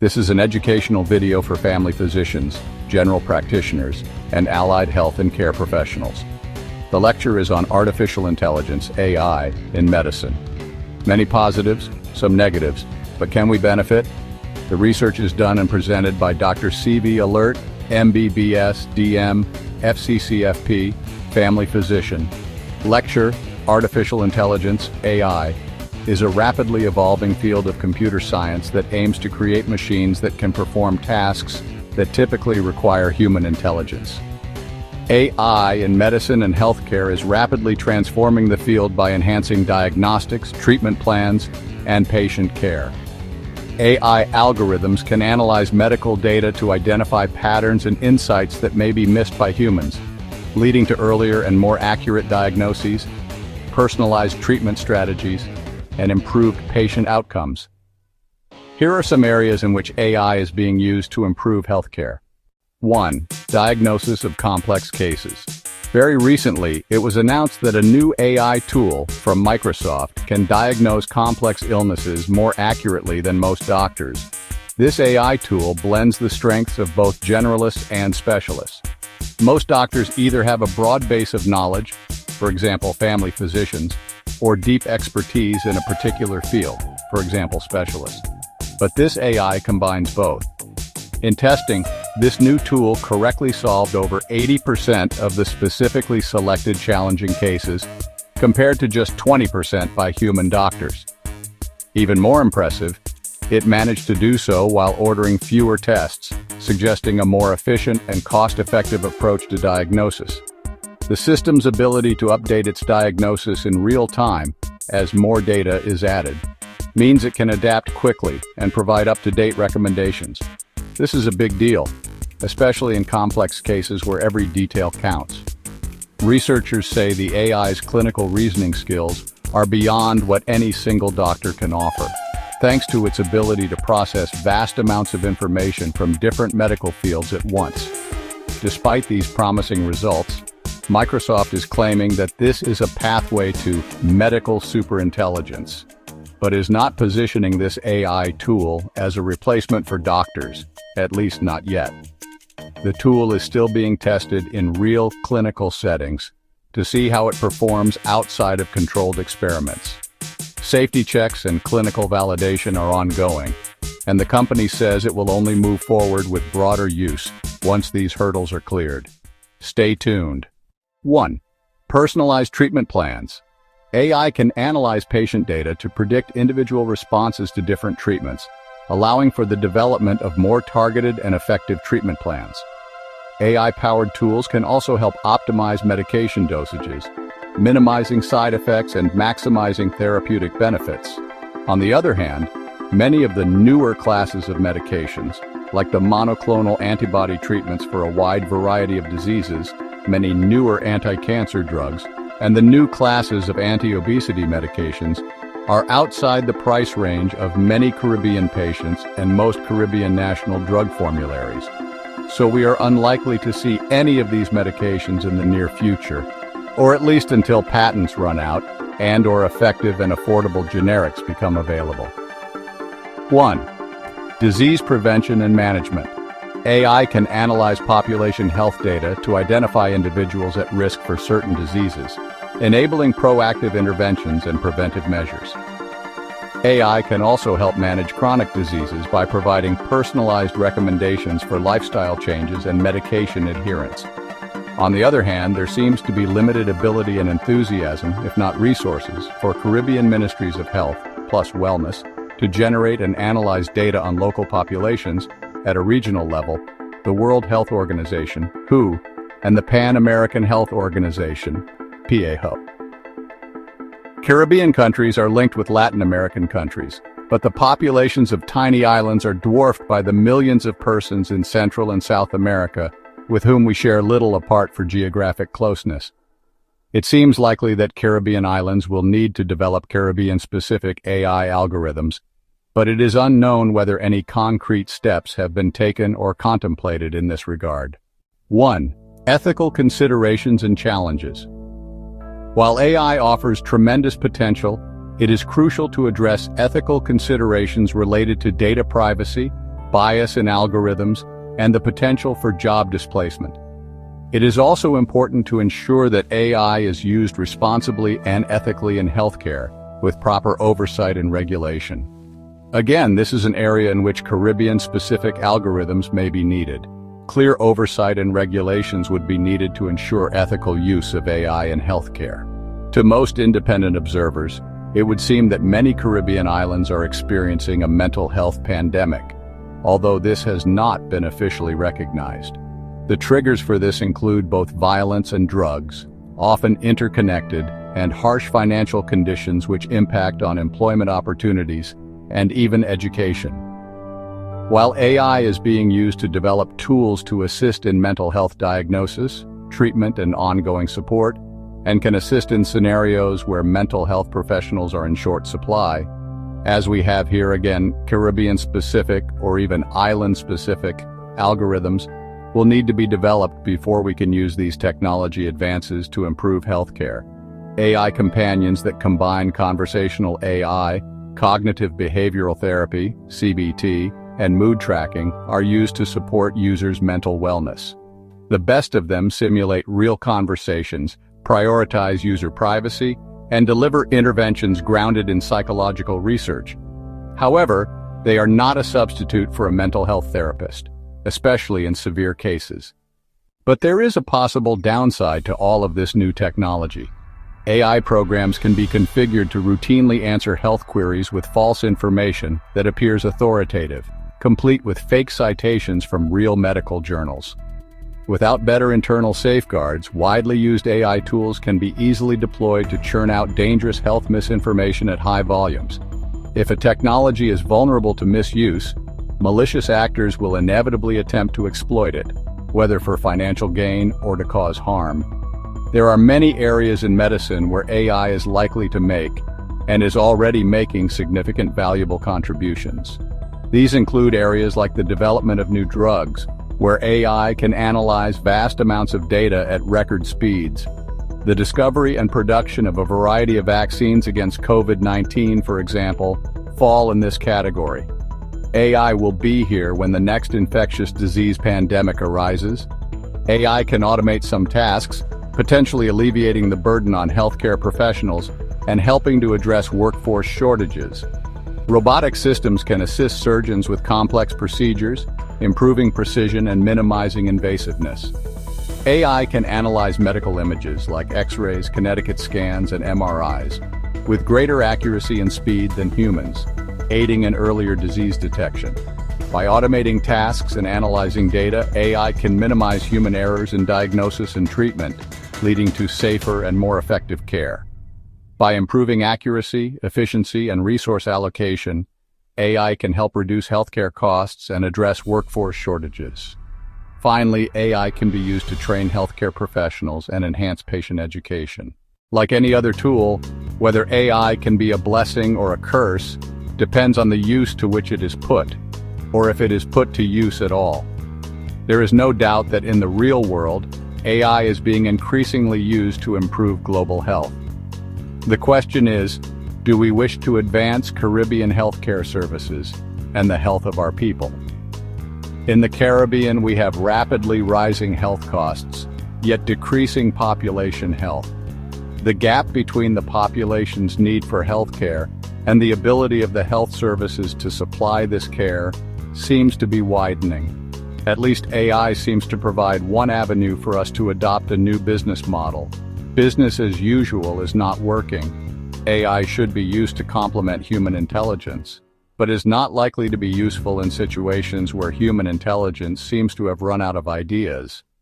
This is an educational video for family physicians, general practitioners, and allied health and care professionals. The lecture is on artificial intelligence, AI, in medicine. Many positives, some negatives, but can we benefit? The research is done and presented by Dr. C.V. Alert, MBBS, DM, FCCFP, family physician. Lecture, Artificial Intelligence, AI, is a rapidly evolving field of computer science that aims to create machines that can perform tasks that typically require human intelligence. AI in medicine and healthcare is rapidly transforming the field by enhancing diagnostics, treatment plans, and patient care. AI algorithms can analyze medical data to identify patterns and insights that may be missed by humans, leading to earlier and more accurate diagnoses, personalized treatment strategies, and improved patient outcomes. Here are some areas in which AI is being used to improve healthcare. 1. Diagnosis of complex cases. Very recently, it was announced that a new AI tool from Microsoft can diagnose complex illnesses more accurately than most doctors. This AI tool blends the strengths of both generalists and specialists. Most doctors either have a broad base of knowledge, for example, family physicians, or deep expertise in a particular field, for example, specialists. But this AI combines both. In testing, this new tool correctly solved over 80% of the specifically selected challenging cases, compared to just 20% by human doctors. Even more impressive, it managed to do so while ordering fewer tests, suggesting a more efficient and cost-effective approach to diagnosis. The system's ability to update its diagnosis in real time, as more data is added, means it can adapt quickly and provide up-to-date recommendations. This is a big deal, especially in complex cases where every detail counts. Researchers say the AI's clinical reasoning skills are beyond what any single doctor can offer, thanks to its ability to process vast amounts of information from different medical fields at once. Despite these promising results, Microsoft is claiming that this is a pathway to medical superintelligence, but is not positioning this AI tool as a replacement for doctors, at least not yet. The tool is still being tested in real clinical settings to see how it performs outside of controlled experiments. Safety checks and clinical validation are ongoing, and the company says it will only move forward with broader use once these hurdles are cleared. Stay tuned. 1. Personalized treatment plans. AI can analyze patient data to predict individual responses to different treatments, allowing for the development of more targeted and effective treatment plans. AI-powered tools can also help optimize medication dosages, minimizing side effects and maximizing therapeutic benefits. On the other hand, many of the newer classes of medications, like the monoclonal antibody treatments for a wide variety of diseases, many newer anti-cancer drugs, and the new classes of anti-obesity medications, are outside the price range of many Caribbean patients and most Caribbean national drug formularies. So we are unlikely to see any of these medications in the near future, or at least until patents run out and/or effective and affordable generics become available. 1. Disease prevention and management. AI can analyze population health data to identify individuals at risk for certain diseases, enabling proactive interventions and preventive measures. AI can also help manage chronic diseases by providing personalized recommendations for lifestyle changes and medication adherence. On the other hand, there seems to be limited ability and enthusiasm, if not resources, for Caribbean ministries of health, plus wellness, to generate and analyze data on local populations at a regional level. The World Health Organization, WHO, and the Pan-American Health Organization, PAHO. Caribbean countries are linked with Latin American countries, but the populations of tiny islands are dwarfed by the millions of persons in Central and South America with whom we share little apart for geographic closeness. It seems likely that Caribbean islands will need to develop Caribbean-specific AI algorithms, but it is unknown whether any concrete steps have been taken or contemplated in this regard. 1. Ethical considerations and challenges. While AI offers tremendous potential, it is crucial to address ethical considerations related to data privacy, bias in algorithms, and the potential for job displacement. It is also important to ensure that AI is used responsibly and ethically in healthcare, with proper oversight and regulation. Again, this is an area in which Caribbean-specific algorithms may be needed. Clear oversight and regulations would be needed to ensure ethical use of AI in healthcare. To most independent observers, it would seem that many Caribbean islands are experiencing a mental health pandemic, although this has not been officially recognized. The triggers for this include both violence and drugs, often interconnected, and harsh financial conditions which impact on employment opportunities and even education. While AI is being used to develop tools to assist in mental health diagnosis, treatment, and ongoing support, and can assist in scenarios where mental health professionals are in short supply, as we have here again, Caribbean-specific or even island-specific algorithms will need to be developed before we can use these technology advances to improve healthcare. AI companions that combine conversational AI, cognitive behavioral therapy, CBT, and mood tracking are used to support users' mental wellness. The best of them simulate real conversations, prioritize user privacy, and deliver interventions grounded in psychological research. However, they are not a substitute for a mental health therapist, especially in severe cases. But there is a possible downside to all of this new technology. AI programs can be configured to routinely answer health queries with false information that appears authoritative, complete with fake citations from real medical journals. Without better internal safeguards, widely used AI tools can be easily deployed to churn out dangerous health misinformation at high volumes. If a technology is vulnerable to misuse, malicious actors will inevitably attempt to exploit it, whether for financial gain or to cause harm. There are many areas in medicine where AI is likely to make, and is already making, significant valuable contributions. These include areas like the development of new drugs, where AI can analyze vast amounts of data at record speeds. The discovery and production of a variety of vaccines against COVID-19, for example, fall in this category. AI will be here when the next infectious disease pandemic arises. AI can automate some tasks, potentially alleviating the burden on healthcare professionals and helping to address workforce shortages. Robotic systems can assist surgeons with complex procedures, improving precision and minimizing invasiveness. AI can analyze medical images like X-rays, kinetic scans, and MRIs, with greater accuracy and speed than humans, aiding in earlier disease detection. By automating tasks and analyzing data, AI can minimize human errors in diagnosis and treatment, leading to safer and more effective care. By improving accuracy, efficiency, and resource allocation, AI can help reduce healthcare costs and address workforce shortages. Finally, AI can be used to train healthcare professionals and enhance patient education. Like any other tool, whether AI can be a blessing or a curse depends on the use to which it is put, or if it is put to use at all. There is no doubt that in the real world, AI is being increasingly used to improve global health. The question is, do we wish to advance Caribbean healthcare services and the health of our people? In the Caribbean, we have rapidly rising health costs, yet decreasing population health. The gap between the population's need for healthcare and the ability of the health services to supply this care seems to be widening. At least AI seems to provide one avenue for us to adopt a new business model. Business as usual is not working. AI should be used to complement human intelligence, but is not likely to be useful in situations where human intelligence seems to have run out of ideas.